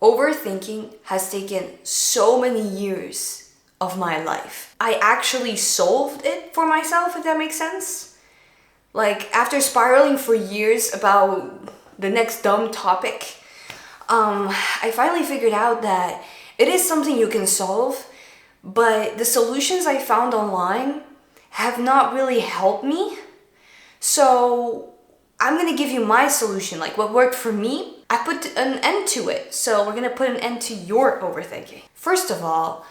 Overthinking has taken so many years of my life. I actually solved it for myself, if that makes sense. Like, after spiraling for years about the next dumb topic, I finally figured out that it is something you can solve, but the solutions I found online have not really helped me. So I'm gonna give you my solution, like what worked for me. I put an end to it, so we're gonna put an end to your overthinking. First of all,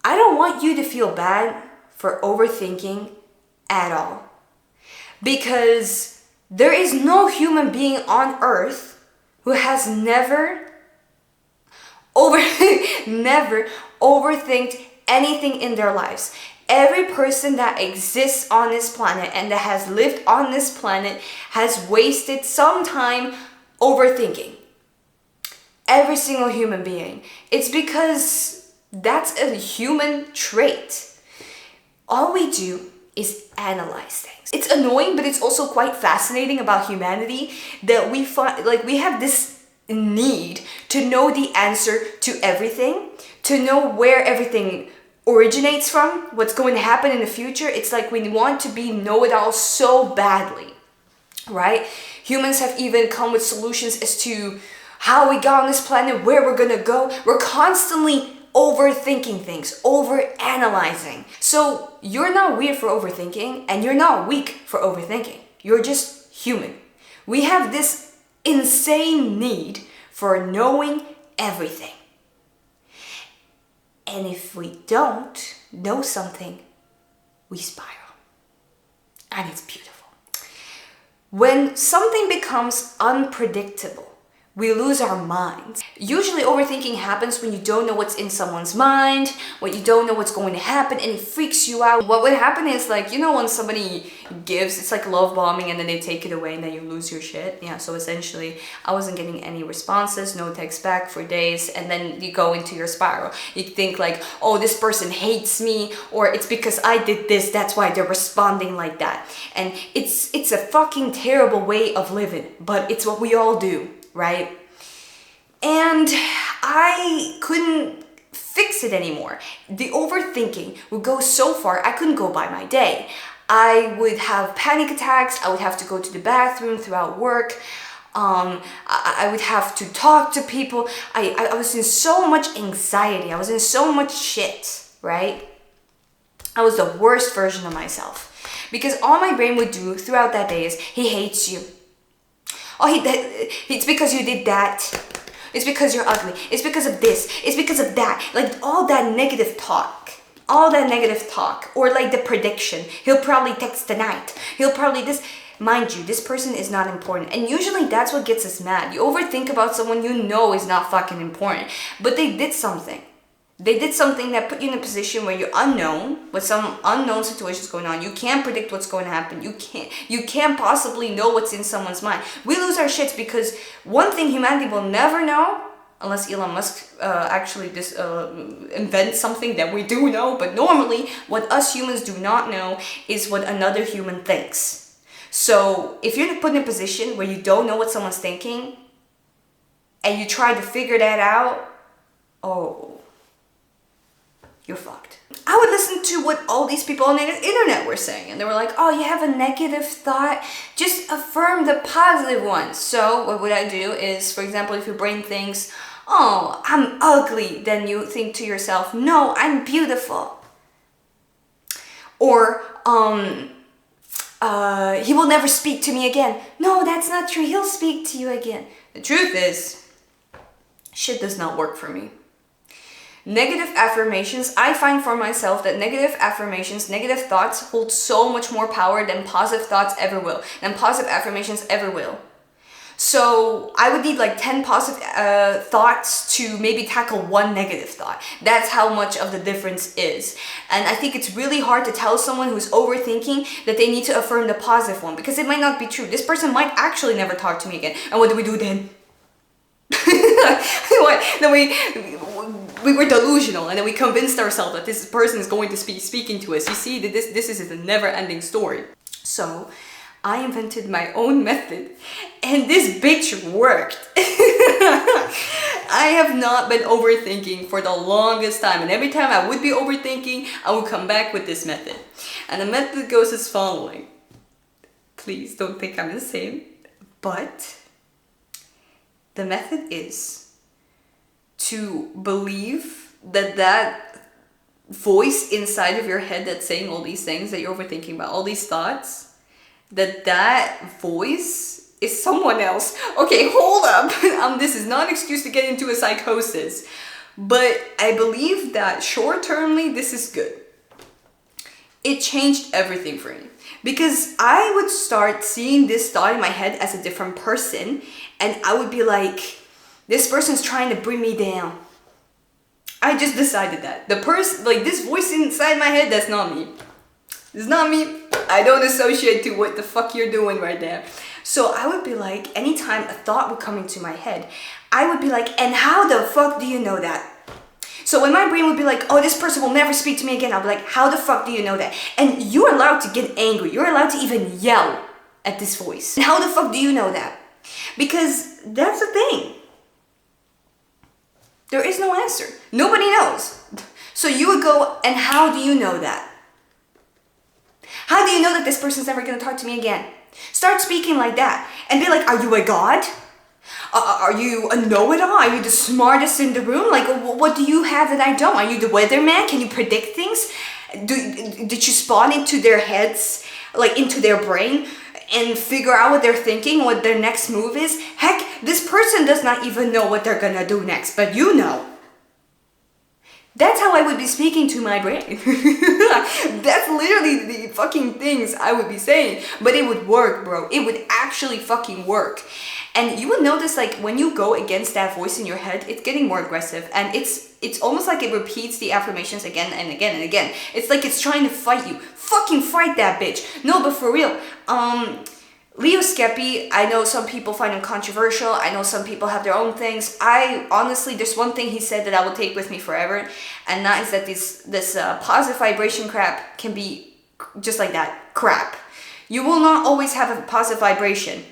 I don't want you to feel bad for overthinking at all. Because there is no human being on earth who has never overthinked anything in their lives. Every person that exists on this planet and that has lived on this planet has wasted some time overthinking. Every single human being. It's because that's a human trait. All we do is analyze things. It's annoying, but it's also quite fascinating about humanity that we find, like, we have this need to know the answer to everything, to know where everything originates from, what's going to happen in the future. It's like we want to be know-it-all so badly, right? Humans have even come with solutions as to how we got on this planet, where we're gonna go. We're constantly overthinking things, overanalyzing. So you're not weird for overthinking, and you're not weak for overthinking. You're just human. We have this insane need for knowing everything. And if we don't know something, we spiral. And it's beautiful. When something becomes unpredictable, we lose our minds. Usually overthinking happens when you don't know what's in someone's mind, when you don't know what's going to happen, and it freaks you out. What would happen is, like, you know, when somebody gives, it's like love bombing, and then they take it away and then you lose your shit. Yeah, so essentially I wasn't getting any responses, no text back for days, and then you go into your spiral. You think like, oh, this person hates me, or it's because I did this, that's why they're responding like that. And it's a fucking terrible way of living, but it's what we all do, right? And I couldn't fix it anymore. The overthinking would go so far, I couldn't go by my day. I would have panic attacks, I would have to go to the bathroom throughout work, I would have to talk to people. I was in so much anxiety, I was in so much shit, right? I was the worst version of myself. Because all my brain would do throughout that day is, he hates you. Oh, it's because you did that. It's because you're ugly. It's because of this. It's because of that. Like, all that negative talk. All that negative talk. Or like the prediction. He'll probably text tonight. He'll probably this. Mind you, this person is not important. And usually that's what gets us mad. You overthink about someone you know is not fucking important. But they did something. They did something that put you in a position where you're unknown, with some unknown situations going on. You can't predict what's going to happen. You can't possibly know what's in someone's mind. We lose our shits because one thing humanity will never know, unless Elon Musk actually invents something that we do know, but normally what us humans do not know is what another human thinks. So if you're put in a position where you don't know what someone's thinking, and you try to figure that out, oh, you're fucked. I would listen to what all these people on the internet were saying, and they were like, oh, you have a negative thought, just affirm the positive one. So what would I do is, for example, if your brain thinks, oh, I'm ugly, then you think to yourself, no, I'm beautiful. Or, he will never speak to me again. No, that's not true, he'll speak to you again. The truth is, shit does not work for me. Negative affirmations, I find for myself that negative affirmations, negative thoughts hold so much more power than positive thoughts ever will, than positive affirmations ever will. So I would need like 10 positive thoughts to maybe tackle one negative thought. That's how much of the difference is. And I think it's really hard to tell someone who's overthinking that they need to affirm the positive one, because it might not be true. This person might actually never talk to me again. And what do we do then? Then we were delusional, and then we convinced ourselves that this person is going to be speaking to us. You see, that this is a never-ending story. So I invented my own method, and this bitch worked. I have not been overthinking for the longest time, and every time I would be overthinking, I would come back with this method. And the method goes as following. Please don't think I'm insane, but the method is to believe that that voice inside of your head that's saying all these things that you're overthinking about, all these thoughts, that voice is someone else. Okay, hold up. This is not an excuse to get into a psychosis, but I believe that short-termly this is good. It changed everything for me, because I would start seeing this thought in my head as a different person, and I would be like, this person's trying to bring me down. I just decided that. The person, like this voice inside my head, that's not me. It's not me. I don't associate to what the fuck you're doing right now. So I would be like, anytime a thought would come into my head, I would be like, and how the fuck do you know that? So when my brain would be like, oh, this person will never speak to me again, I'll be like, how the fuck do you know that? And you're allowed to get angry. You're allowed to even yell at this voice. And how the fuck do you know that? Because that's the thing. There is no answer. Nobody knows. So you would go, and how do you know that? How do you know that this person's never going to talk to me again? Start speaking like that and be like, are you a god? Are you a know-it-all? Are you the smartest in the room? Like, what do you have that I don't? Are you the weatherman? Can you predict things? Did you spawn into their heads, like into their brain, and figure out what they're thinking, what their next move is? Heck, this person does not even know what they're gonna do next, but you know. That's how I would be speaking to my brain. That's literally the fucking things I would be saying. But it would work, bro. It would actually fucking work. And you would notice, like, when you go against that voice in your head, it's getting more aggressive. And it's almost like it repeats the affirmations again and again and again. It's like it's trying to fight you. Fucking fight that bitch. No, but for real. Leo Skeppy, I know some people find him controversial. I know some people have their own things. I honestly, there's one thing he said that I will take with me forever, and that is that this positive vibration crap can be just like that, crap. You will not always have a positive vibration.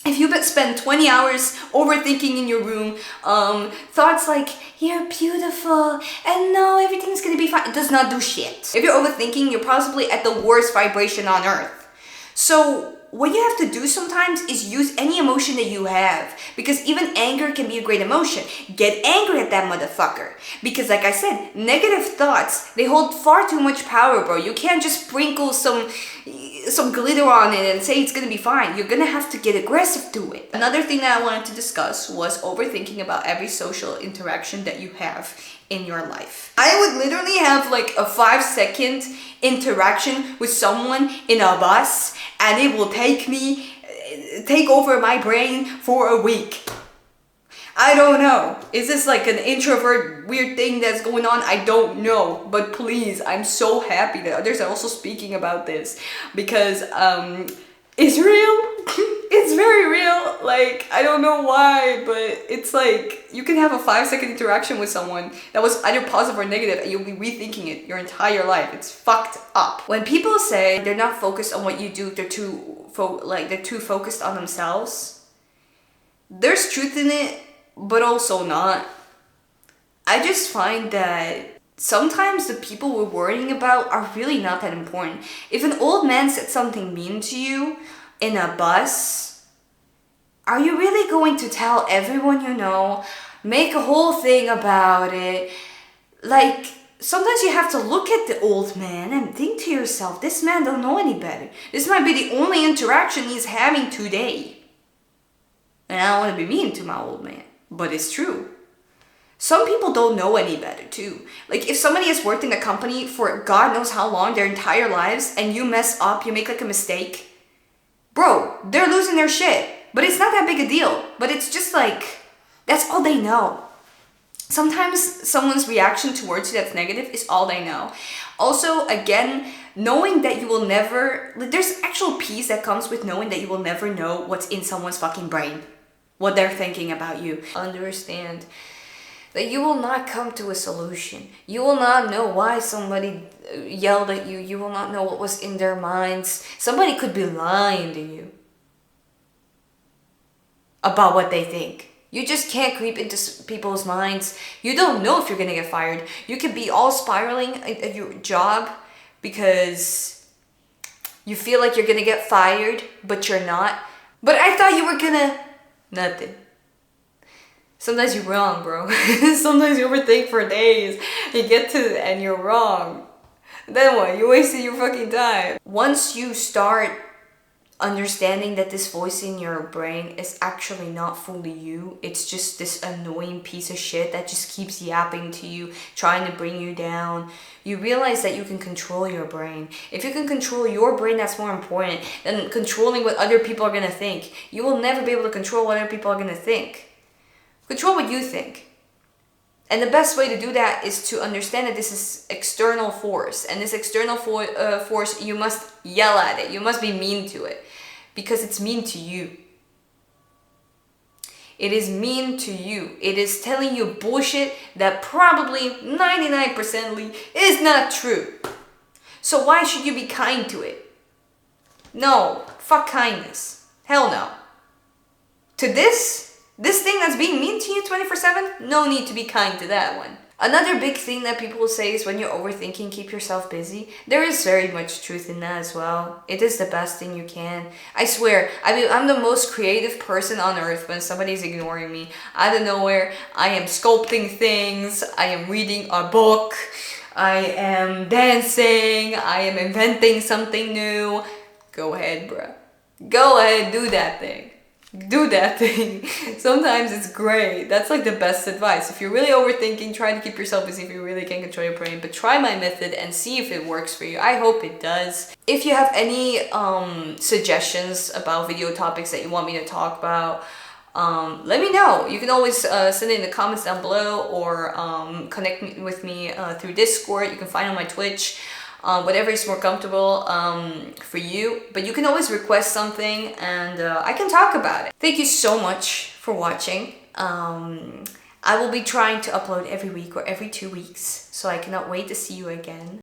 If you spend 20 hours overthinking in your room, thoughts like, you're beautiful, and no, everything's gonna be fine, it does not do shit. If you're overthinking, you're possibly at the worst vibration on earth. So what you have to do sometimes is use any emotion that you have, because even anger can be a great emotion. Get angry at that motherfucker, because like I said, negative thoughts, they hold far too much power, bro. You can't just sprinkle some glitter on it and say it's gonna be fine. You're gonna have to get aggressive to it. Another thing that I wanted to discuss was overthinking about every social interaction that you have in your life. I would literally have like a 5-second interaction with someone in a bus, and it will take over my brain for a week. I don't know. Is this like an introvert weird thing that's going on? I don't know. But please, I'm so happy that others are also speaking about this, because it's real. It's very real. Like, I don't know why, but it's like you can have a 5-second interaction with someone that was either positive or negative, and you'll be rethinking it your entire life. It's fucked up. When people say they're not focused on what you do, they're too focused on themselves, there's truth in it, but also not. I just find that sometimes the people we're worrying about are really not that important. If an old man said something mean to you in a bus, are you really going to tell everyone you know, make a whole thing about it? Like, sometimes you have to look at the old man and think to yourself, this man don't know any better. This might be the only interaction he's having today. And I don't want to be mean to my old man, but it's true. Some people don't know any better too. Like, if somebody has worked in a company for God knows how long, their entire lives, and you mess up, you make like a mistake, bro, they're losing their shit. But it's not that big a deal. But it's just like, that's all they know. Sometimes someone's reaction towards you that's negative is all they know. Also, again, knowing that you will never, there's actual peace that comes with knowing that you will never know what's in someone's fucking brain, what they're thinking about you. Understand that you will not come to a solution. You will not know why somebody yelled at you. You will not know what was in their minds. Somebody could be lying to you about what they think. You just can't creep into people's minds. You don't know if you're gonna get fired. You could be all spiraling at your job because you feel like you're gonna get fired, but you're not. But I thought you were gonna... Nothing. Sometimes you're wrong, bro. Sometimes you overthink for days. You get to the end, you're wrong. Then what? You wasted your fucking time. Once you start understanding that this voice in your brain is actually not fully you, it's just this annoying piece of shit that just keeps yapping to you, trying to bring you down, you realize that you can control your brain. If you can control your brain, that's more important than controlling what other people are gonna think. You will never be able to control what other people are gonna think. Control what you think. And the best way to do that is to understand that this is external force. And this external force, you must yell at it. You must be mean to it. Because it's mean to you. It is mean to you. It is telling you bullshit that probably 99% is not true. So why should you be kind to it? No. Fuck kindness. Hell no. To this thing that's being mean to you 24/7, no need to be kind to that one. Another big thing that people say is when you're overthinking, keep yourself busy. There is very much truth in that as well. It is the best thing you can. I swear, I mean, I'm the most creative person on earth when somebody's ignoring me. Out of nowhere, I am sculpting things, I am reading a book, I am dancing, I am inventing something new. Go ahead, bruh. Go ahead, do that thing. Do that thing. Sometimes it's great. That's like the best advice. If you're really overthinking, try to keep yourself busy if you really can't control your brain. But try my method and see if it works for you. I hope it does. If you have any suggestions about video topics that you want me to talk about, let me know. You can always send it in the comments down below or connect with me through Discord. You can find on my Twitch. Whatever is more comfortable for you, but you can always request something and I can talk about it. Thank you so much for watching. I will be trying to upload every week or every 2 weeks, so I cannot wait to see you again.